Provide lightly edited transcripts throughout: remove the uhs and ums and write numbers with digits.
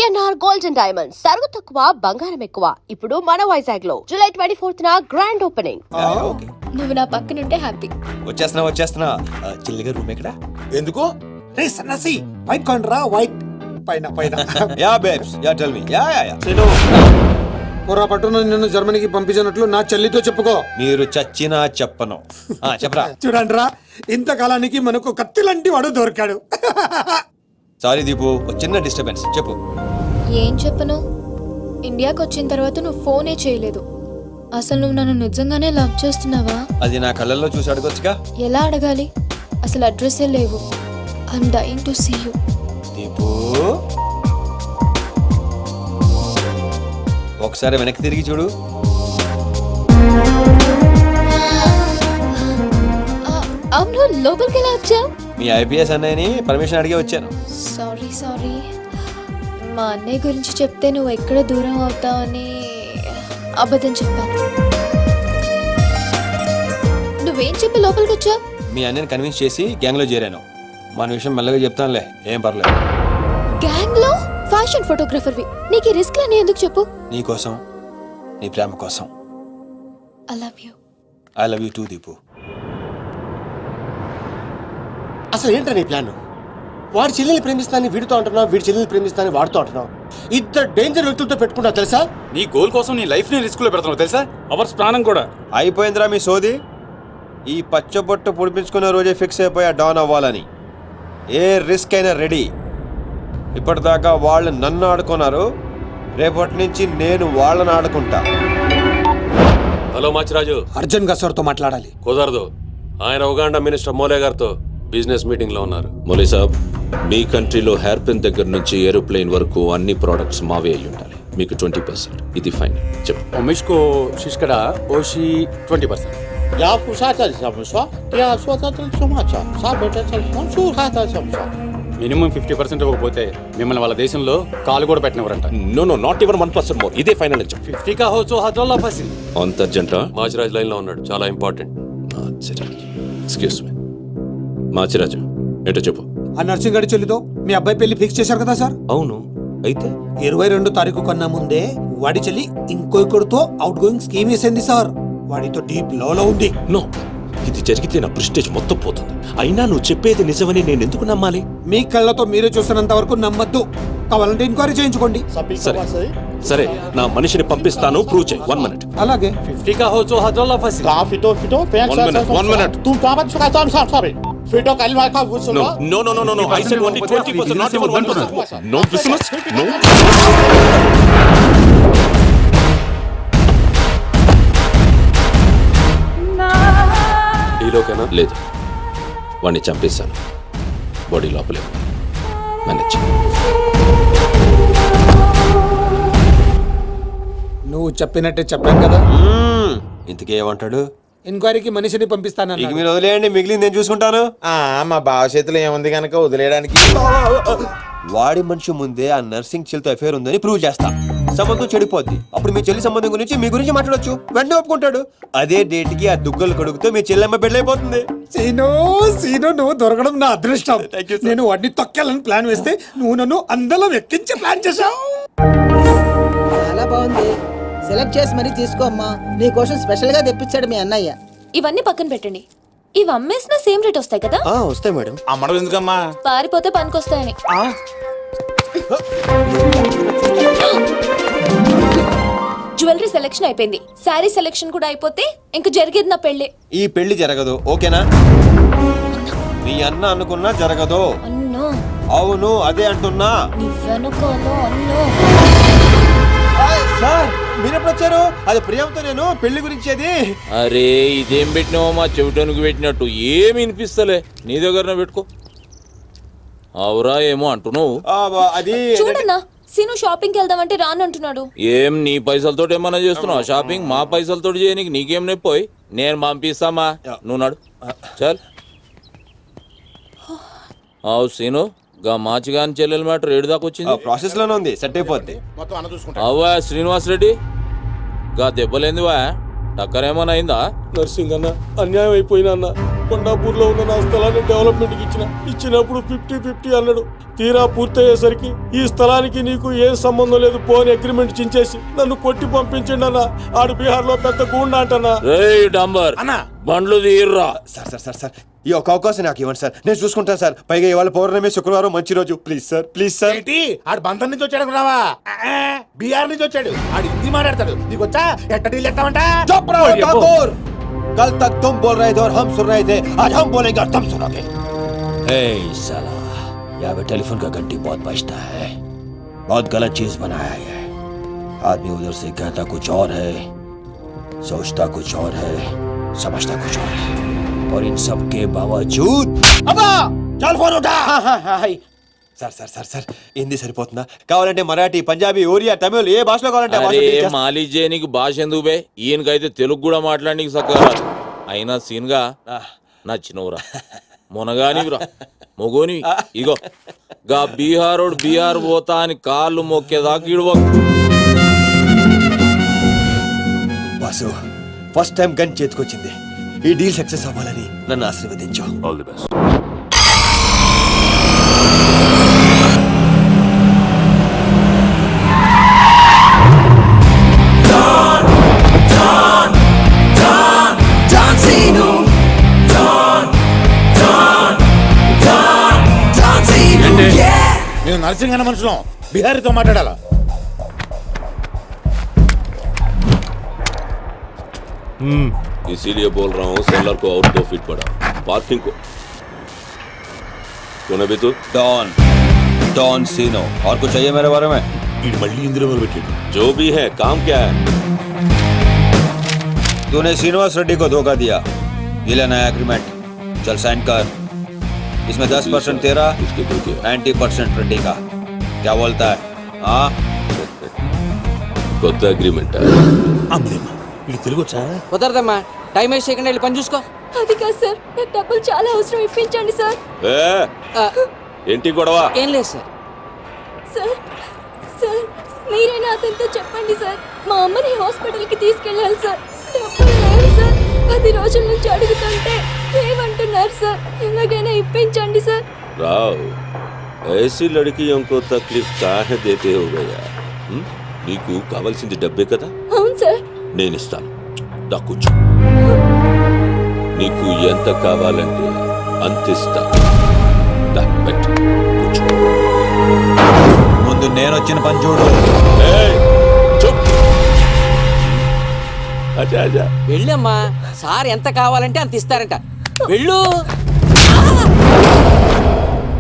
VNR gold and diamonds తరుగు తక్కువ బంగారం ఎక్కువ. ఇప్పుడు మన వైజాగ్ లో జూలై 24న గ్రాండ్ ఓపెనింగ్. నువ్వు నా పక్కనుంటే హ్యాపీ. వచ్చేస్తున్నా చిల్లిగా రూమ్ ఎక్కడ? ఎందుకు రే సన్నసి వైట్ కొండ్రా వైట్ పైన పైన yeah babes yeah tell me yeah పొరపాటున నిన్ను జర్మనీకి పంపించినట్లు నా చెల్లితో చెప్పుకో. మీరు చచ్చినా చెప్పను. చెప్పరా. చూడండి రా, ఇంతకాలానికి మనకు కత్తి లాంటి వాడు దొరికాడు. సారీ దీపు, ఒక చిన్న డిస్టర్బెన్స్. చెప్పు. ఏం చెప్పను? ఇండియాకి వచ్చిన తర్వాత నువ్వు ఫోనే చేయలేదు. అసలు నువ్వు నన్ను నిజంగానే లవ్ చేస్తున్నావా? అది నా కళ్ళల్లో చూసి అడగొచ్చుగా. ఎలా అడగాలి? అసలు అడ్రస్సే లేవు. I'm dying to see you. Deepu ఒకసారి వెనక్కి తిరిగి చూడు. అవును, లోపలికి ఎలా వచ్చావు? మీ ఐపీఎస్ అన్నయ్యని పర్మిషన్ అడిగి వచ్చాను. సారీ మా అన్నయ్య గురించి చెప్తే నువ్వు ఎక్కడ దూరం అవుతావని అబద్ధం చెప్పాను. నువ్వేం చెప్పి లోపలికి వచ్చావు? మీ అన్నయ్యని కన్విన్స్ చేసి గ్యాంగ్ లో చేరాను. మన విషయం మెల్లగా చెప్తానులే, ఏం పర్లేదు. గ్యాంగ్ లో ఫ్యాషన్ ఫోటోగ్రఫర్వి, నీకు ఈ రిస్క్ అని ఎందుకు చెప్పు? నీ కోసం, నీ ప్రేమ కోసం. I love you. I love you two Deepu. అసలు ఏంటో నీ ప్లాన్? వాడి చెల్లెల్ని ప్రేమిస్తానని వీడితో అంటున్నావు, వీడి చెల్లెల్ని ప్రేమిస్తానని వాడితో అంటున్నావు. ఇద్దరు డేంజర్ వ్యక్తులతో పెట్టుకున్నావు తెలుసా? నీ గోల్ కోసం నీ లైఫ్ ని రిస్క్ లో పెడుతున్నావు తెలుసా? అవర్స్ ప్రాణం కూడా. అయిపోయిందిరా మీ సోది. ఈ పచ్చబొట్టు పొడిపించుకునే రోజే ఫిక్స్ అయిపోయా డాన్ అవ్వాలని. ఏ రిస్క్ అయినా రెడీ. ఇప్పటిదాకా వాళ్ళు నన్ను ఆడుకున్నారు, రేపటి నుంచి నేను వాళ్ళని ఆడుకుంటా. హలో మాచిరాజు, అర్జున్ గా సార్తో మాట్లాడాలి. కుదరదు. ఆయన ఉగాండా మినిస్టర్ మోలే గారితో బిజినెస్ మీటింగ్ లో ఉన్నారు. మోలీ సాబ్, మీ కంట్రీలో హెయిర్ పిన్ దగ్గర నుంచి ఏరోప్లేన్ వరకు అన్ని ప్రోడక్ట్స్ మావే అయి ఉండాలి. మీకు 20%. ఇది ఫైన్. చెప్పు. ఉమేష్కో శిష్కడ ఓషి 20%. యా పుషాచల్ సమస్య యా స్వతత్ర సమాచ సాబెటచల్ సంసూహాత సమస్య. మినిమం 50% ఇవ్వకపోతే మిమ్మల్ని వాళ్ళ దేశంలో కాలు కూడా పెట్టినవరంట. No not even 1% more. ఇదే ఫైనల్ అని చెప్పు. 50 కా హోచో హజల్లా ఫసి. అంత అర్జెంటా? మాచిరాజ్ లైన్ లో ఉన్నాడు, చాలా important. Machiraj, excuse me. Machiraju, ఏంటో చెప్పు. ఆ నర్సింగ్ గడి చెల్లితో మీ అబ్బాయి పెళ్లి ఫిక్స్ చేశారు కదా సార్? అవును, అయితే 22 తారీఖు కన్నా ముందే వాడి చెల్లి ఇంకొకరితో అవుట్ గోయింగ్ స్కీమ్ వేసింది సార్. వాడితో డీప్ లో ఉంది. నో, ఇది జరిగితే నా ప్రెస్టేజ్ మొత్తం పోతుంది. అయినా నువ్వు చెప్పేది నిజమని నేను ఎందుకు నమ్మాలి? మీ కళ్ళతో మీరే చూసినంత వరకు నమ్మద్దు. కావాలంటే ఎంక్వైరీ చేయించుకోండి. సరే, నా మనిషిని పంపిస్తాను, ప్రూవ్ చేయి. 1 minute. అలాగే 50 కా హోచో హజల్లా ఫసి. కా ఫిటో ఫిటో ఫ్యాన్ 1 minute. తు కాబత్ సుఖాతం సారీ ఫిటో కల్వా కా గుర్సులో. No. I said only 20%, not even 1%. No business. No. డీలోకేనా? లేదు, వాడిని చంపేశాను. బాడీ లోపలే మేనేజ్. నువ్వు చెప్పినట్టే చెప్పాను కదా. ఇంతకీ ఏమంటాడు? ఎంక్వైరీకి మనిషిని పంపిస్తాను. ఇక మీరు వదిలేయండి, మిగిలింది నేను చూసుకుంటాను. మా బావ చేతిలో ఏముంది కనుక వదిలేయడానికి. వాడి మనిషి ముందే ఆ నర్సింగ్ చెల్లితో అఫేర్ ఉందని ప్రూవ్ చేస్తా. సంబంధం చెడిపోద్ది. అప్పుడు మీ చెల్లి సంబంధం గురించి మీ గురించి మాట్లాడొచ్చు. వెంటనే ఒప్పుకుంటాడు. అదే డేట్ కి ఆ దుగ్గలు కొడుకుతో మీ చెల్లెమ్మ పెళ్ళైపోతుంది. సీను నువ్వు దొరకడం నా అదృష్టం. నేను వాడిని తొక్కాలని ప్లాన్ వేస్తే నువ్వు నన్ను అందలో ఎక్కించి ప్లాన్ చేశావు. చాలా బాగుంది. సెలెక్ట్ చేసి మరీ తీసుకో అమ్మా. నీకోసం స్పెషల్ గా తెప్పించాడు మీ అన్నయ్య. ఇవన్నీ పక్కన పెట్టండి. ఇవి అమ్మేసిన సేమ్ రేట్ వస్తాయి కదా? వస్తాయి మేడం. అమ్మడం ఎందుకమ్మా? పారిపోతే పనికొస్తాయని. జ్యువెలరీ సెలెక్షన్ అయిపోయింది, శారీ సెలెక్షన్ కూడా అయిపోతే ఇంక జరిగేది నా పెళ్లి. ఈ పెళ్లి జరగదు, ఓకేనా? మీ అన్న అనుకున్నా జరగదు. అన్నో. అవును, అదే అంటున్నా. నువ్వెనుకోలో అన్నో. సార్ మీరెప్పుడు వచ్చారు? అది ప్రియంతో నేను పెళ్లి గురించి. అది అరే, ఇదేం పెట్టినావో మా చెవిటానికి పెట్టినట్టు ఏమి వినిపిస్తలే. నీ దగ్గర పెట్టుకో. అవురా ఏమో అంటున్నావు. అది చూడన్నా, సీను షాపింగ్కి వెళ్దామంటే రానంటున్నాడు. ఏం నీ పైసలతో ఏమన్నా చేస్తున్నావు షాపింగ్? మా పైసలతో చేయనీకి నీకేం నొప్పోయి? నేను పంపిస్తామా, నువ్వు నడు. చల్. అవు సీను, గా మాచిగాని చెల్లెల మ్యాటర్ ఏడు దాకా వచ్చింది. ప్రాసెస్ లోనే ఉంది, సెట్ అయిపోద్ది. అవ్వా శ్రీనివాస్ రెడ్డి, గా దెబ్బలేందివా? టక్కర్ ఏమైనా అయిందా? నర్సింగ్ అన్న అన్యాయం అయిపోయినా అన్న. కొండాపూర్లో ఉన్న నా స్థలాన్ని డెవలప్మెంట్కి ఇచ్చినప్పుడు 50-50 అన్నాడు. తీరా పూర్తయ్యేసరికి ఈ స్థలానికి నీకు ఏం సంబంధం లేదు పోని అగ్రిమెంట్ చించేసి నన్ను కొట్టి పంపించండి అన్న. ఆడు బీహార్ లో పెద్ద గూండా అంటన్నా. రేయ్ డంబర్ అన్నా బండ్లు తీర్రా. సార్ ఈ ఒక్క అవకాశం నాకు ఇవ్వండి సార్, నేను చూసుకుంటాను సార్. పైగా ఇవాళ పౌర్ణమి, శుక్రవారం మంచి రోజు. Please sir. ఏంటి ఆడు బంధం నుంచి వచ్చాడు అనుకున్నావా? బీహార్ నుంచి వచ్చాడు. ఆడు హిందీ మాట్లాడతాడు. నీకు వచ్చా ఎట్ట డీల్ ఎత్తామంట? चुप रहो ठाकुर, कल तक तुम बोल रहे थे और हम सुन रहे थे, आज हम बोलेंगे और तुम सुनोगे। साला यहाँ पे टेलीफोन का घंटी बहुत बजता है, बहुत गलत चीज बनाया है। आदमी उधर से कहता कुछ और है, सोचता कुछ और है, समझता कुछ और है, और इन सब के बावजूद अबा चल फोन उठा। సార్ హిందీ సరిపోతుందా? కావాలంటే మరాఠీ, పంజాబీ, ఒరియా, తమిళ్ ఏ భాషలో కావాలంటే ఆ భాషలో అరే teach చేస్తా. మాలిజే నీకు భాష ఎందుకు బే? ఈయనకైతే తెలుగు కూడా మాట్లాడనీకి సక్కగా అయినా సీన్గా నచ్చినవురా మునగానివిరా మొగోని. ఇగో గా బీహారోడు బీహార్ పోతా అని కాళ్ళు మొక్కేదాకా ఇడవ. వాసు ఫస్ట్ టైం గన్ చేతికొచ్చింది. ఈ డీల్ సక్సెస్ అవ్వాలని నన్ను ఆశీర్వదించు. All the best. నేను నర్సింగ్ అన్న మనుషులం బిహారీతో మాట్లాడాలా? इसीलिए बोल रहा हूँ सेलर को और 2 फीट बढ़ा, पार्किंग को। कौन है तू? डॉन सीनो। और कुछ चाहिए मेरे बारे में? మళ్ళీ ఇందులో పెట్టాడు. जो भी है काम क्या है? तूने श्रीनिवास रेड्डी को धोखा दिया, ये लेना है एग्रीमेंट, चल साइन कर। इसमें 10% तेरा, उसके दो क्या? 90% रेड्डी का। क्या बोलता है? हाँ కొత్త అగ్రిమెంట్. అమ్మలేమ్మా ఇది తెలుగు వచ్చా? కుదరదమ్మా, టైం వేస్ట్ చేయకుండా వెళ్ళి పని చూసుకో. అది కాదు సార్, నాకు డబ్బులు చాలా అవసరం, ఇప్పించండి సార్. ఏంటి గొడవ? ఏం లేదు సార్. సార్ సార్ మీరైనా అతనితో చెప్పండి సార్, మా అమ్మని హాస్పిటల్కి తీసుకెళ్ళాలి సార్. డబ్బులు లేవు సార్, 10 రోజుల నుంచి అడుగుతుంటే ఏమంటున్నారు సార్. ఎలాగైనా ఇప్పించండి సార్. రావ్ ऐसी लड़कियों को तकलीफ काहे देते हो भैया? నీకు కావాల్సింది డబ్బే కదా, అవును సార్. నేను ఇస్తాను. దా కూర్చో. నీకు ఎంత కావాలంటే అంత ఇస్తా. దా పెట్టు, కూర్చో. ముందు నేను వచ్చిన పని చూడు. ఏయ్, చూప్. అచ్చా అచ్చా. వెళ్ళమ్మా, సార్ ఎంత కావాలంటే అంత ఇస్తారంట. వెళ్ళు.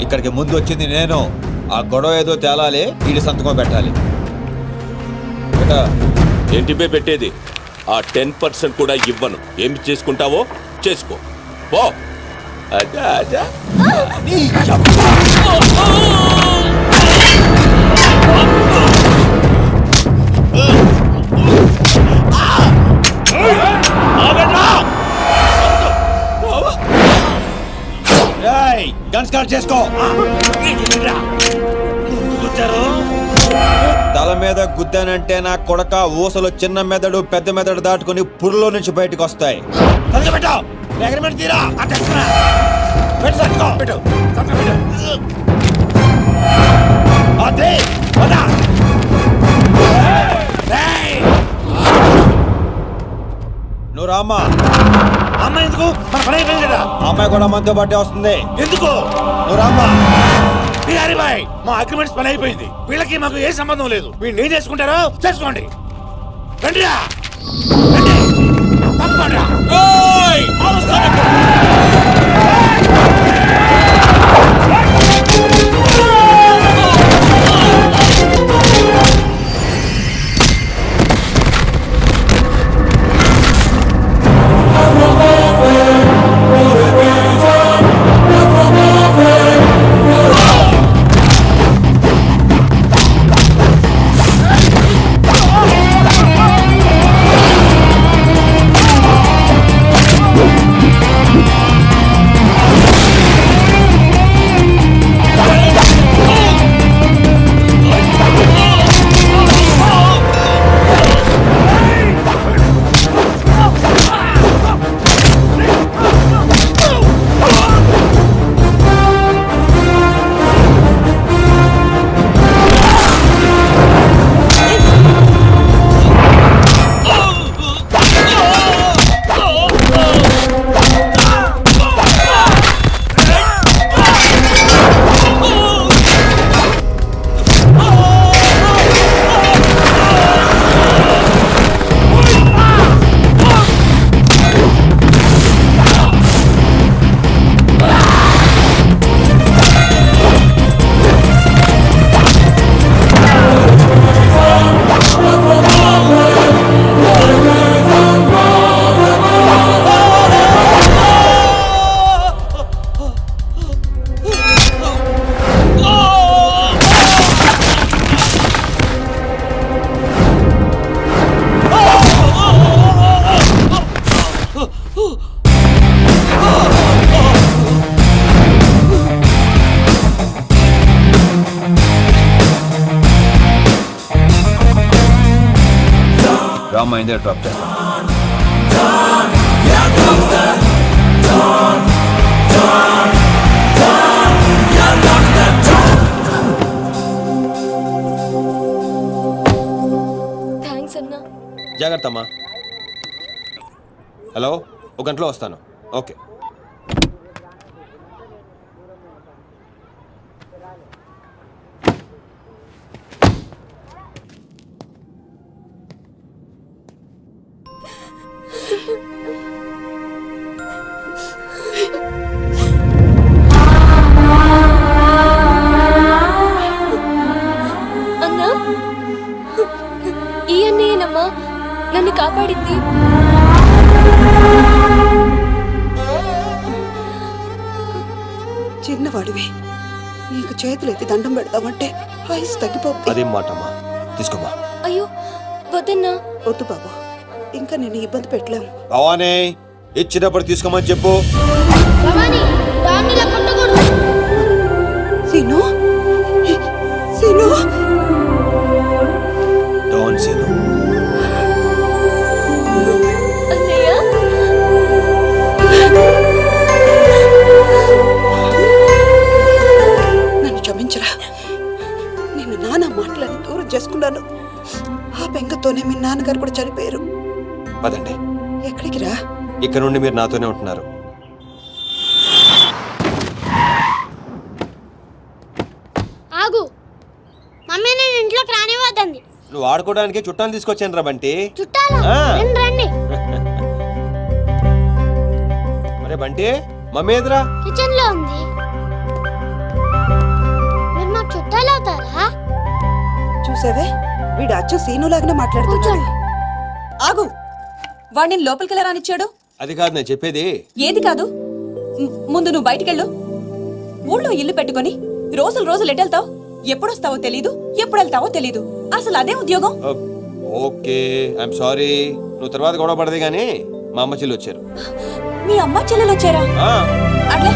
ఇక్కడికి ముందు వచ్చింది నేను. ఆ గొడవ ఏదో తేలాలి, వీడి సంతకం పెట్టాలి. ఏంటి పే పెట్టేది? ఆ 10% కూడా ఇవ్వను. ఏమి చేసుకుంటావో చేసుకో పో. అచ్చా అచ్చా. గన్ స్టార్ట్ చేసుకో. తల మీద గుద్దానంటే నా కొడక ఊసలు చిన్న మెదడు పెద్ద మెదడు దాటుకుని పురులో నుంచి బయటకు వస్తాయి. నువ్వు రామ్మా. అమ్మాయి ఎందుకు? మన పని అయిపోయింది కదా. అమ్మాయి కూడా మనతో పాటే వస్తుంది. ఎందుకు? నువ్వు రామ్మా. బిహారీ బాయ్, మా అగ్రిమెంట్స్ పని అయిపోయింది. వీళ్ళకి మాకు ఏ సంబంధం లేదు. వీళ్ళు ఏం చేసుకుంటారో చేసుకోండి. రండిరా, రండి, తప్పకుండా. డ్రామా అయిందే డ్రాప్ చేస్తాను. థ్యాంక్స్ అన్నా. జాగ్రత్త అమ్మా. హలో, ఒక గంటలో వస్తాను. ఓకే. అన్నా, ఈ అన్నయ్యనమ్మా నన్ను కాపాడింది. చిన్నవాడివి, నీకు చేతులు ఎత్తి దండం పెడదామంటే ఆయుస్ తగ్గిపోతుంది. అదేం మాట అమ్మా, తీసుకోమ్మా. అయ్యో వద్దన్నా. వద్దు బాబు, ఇంకా నిన్ను ఇబ్బంది పెట్టలేము. భవానీ, ఇచ్చినప్పుడు తీసుకోమని చెప్పు. సీను, సీను, డోంట్ సీను. అన్నయ్య, నన్ను క్షమించరా. నిన్ను నాన్న మాటలని దూరం చేసుకున్నాను. ఆ బెంగతోనే మీ నాన్నగారు కూడా చనిపోయారు. పదండి, ఎక్కడికి రా? ఇక్కడ నుండి మీరు నాతోనే ఉంటున్నారు. ఆగు. మమ్మీ నేను ఇంట్లోకి రానివ్వద్దండి. నువ్వు ఆడుకోవడానికి చుట్టాలు తీసుకొచ్చాను రా బంటి. చుట్టాలు ఆ. రండి. మరే బంటి, మమ్మీ ఎదురా. కిచెన్ లో ఉంది. మీరు మాకు చుట్టాలు అవుతారా? చూసావే, వీడు అచ్చు సీనులాగానే మాట్లాడుతున్నాడు. ఆగు, వాడిని లోపలికి ఎలా రానిచ్చాడు? అది కాదు నేను చెప్పేది. ఏది కాదు? ముందు నువ్వు బయటికెళ్ళు. ఊళ్ళో ఇల్లు పెట్టుకొని రోజులు రోజులు ఎటెళ్తావు? ఎప్పుడొస్తావో తెలీదు, ఎప్పుడు వెళ్తావో తెలీదు. అసలు అదే ఉద్యోగం. Okay, I'm sorry. నువ్వు తర్వాత గొడవ పడదే గానీ మా అమ్మ చెల్లి వచ్చారు. మీ అమ్మ చెల్లెలు వచ్చారా? ఆ, అట్లా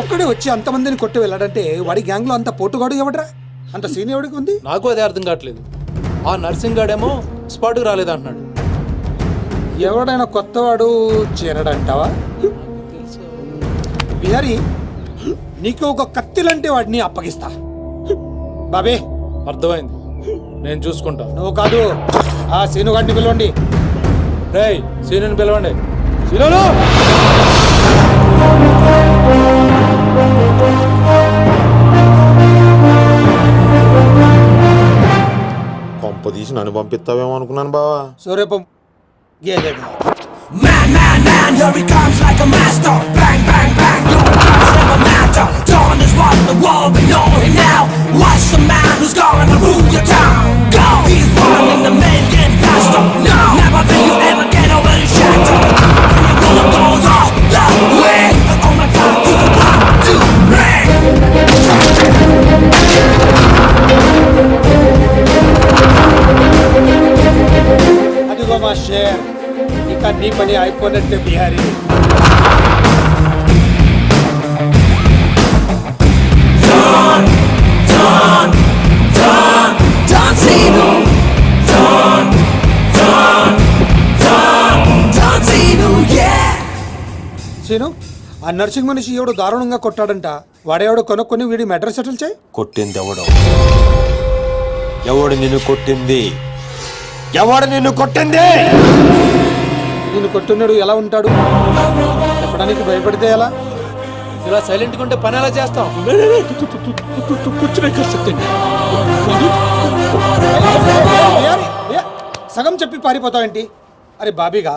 ఒక్కడే వచ్చి అంతమందిని కొట్టి వెళ్ళాడంటే వాడి గ్యాంగ్ లో అంత పోటుగాడు ఎవడరా? అంత సీన్ ఎవడికి ఉంది? నాకు అదే అర్థం కావట్లేదు. ఆ నర్సింగ్ గాడేమో స్పాట్కి రాలేదంటున్నాడు. ఎవడైనా కొత్తవాడు చేరడంటావా? బిహారీ, నీకు ఒక కత్తిలంటే వాడిని అప్పగిస్తా. బాబే, అర్థమైంది, నేను చూసుకుంటా. నువ్వు కాదు, ఆ సీనుగాడిని పిలవండి. రేయ్, సీనుని పిలవండి. సీనులు! పంప తీసి నన్ను పంపిస్తావేమో అనుకున్నాను బావా. సూర్యపం గేదెగా. Man, man, man, here he comes like a master. Bang, bang, bang, your guns never matter. Dawn is what the world we know him now. Watch the man who's gonna rule your town. Go! He's one in the million pastor. No! Never think you ever get over your shadow. When your bullet goes off the way. Oh my God, who's the one to bring? అదిగో మా share, ఇక నీ పని అయిపోయినట్టే Bihari. John, John, John, John Cena. John, John, John, John Cena, yeah. Seenu, ఆ నర్సింగ్ మనిషి ఎవడు దారుణంగా కొట్టాడంట. వాడేవాడు కొనుక్కొని వీడి మెటర్ సెటిల్ చేయి. కొట్టింది ఎవడు? ఎవడు నిన్ను కొట్టింది? ఎవడు నిన్ను కొట్టింది? నిన్ను కొట్టున్నాడు ఎలా ఉంటాడు? చెప్పడానికి భయపడితే ఎలా? ఇలా సైలెంట్గా ఉంటే పని ఎలా చేస్తాం? సగం చెప్పి పారిపోతావేంటి? అరే బాబీగా,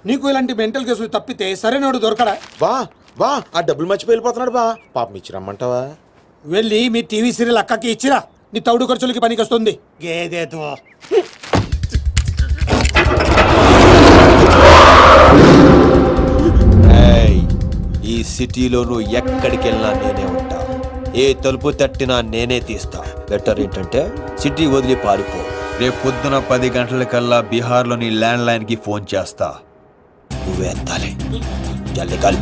నీకు ఇలాంటి మెంటల్ కేసులు తప్పితే సరైనడు దొరకడా? బా బా, ఆ డబ్బులు మర్చిపోయి వెళ్ళిపోతున్నాడు బా. పాపం ఇచ్చిరమ్మంటావా? వెళ్ళి మీ టీవీ సీరియల్ అక్కకి ఇచ్చిరా. నీ తౌడు ఖర్చులకి పనికి వస్తుంది. గేదేతో ఈ సిటీలో నువ్వు ఎక్కడికి వెళ్ళినా నేనే ఉంటా. ఏ తలుపు తట్టినా నేనే తీస్తా. బెటర్ ఏంటంటే సిటీ వదిలి పారిపో. రేపు పొద్దున 10 గంటలకల్లా బీహార్లోని ల్యాండ్ లైన్కి ఫోన్ చేస్తా. నువ్వే ఎత్తాలి జల్దీ కాలి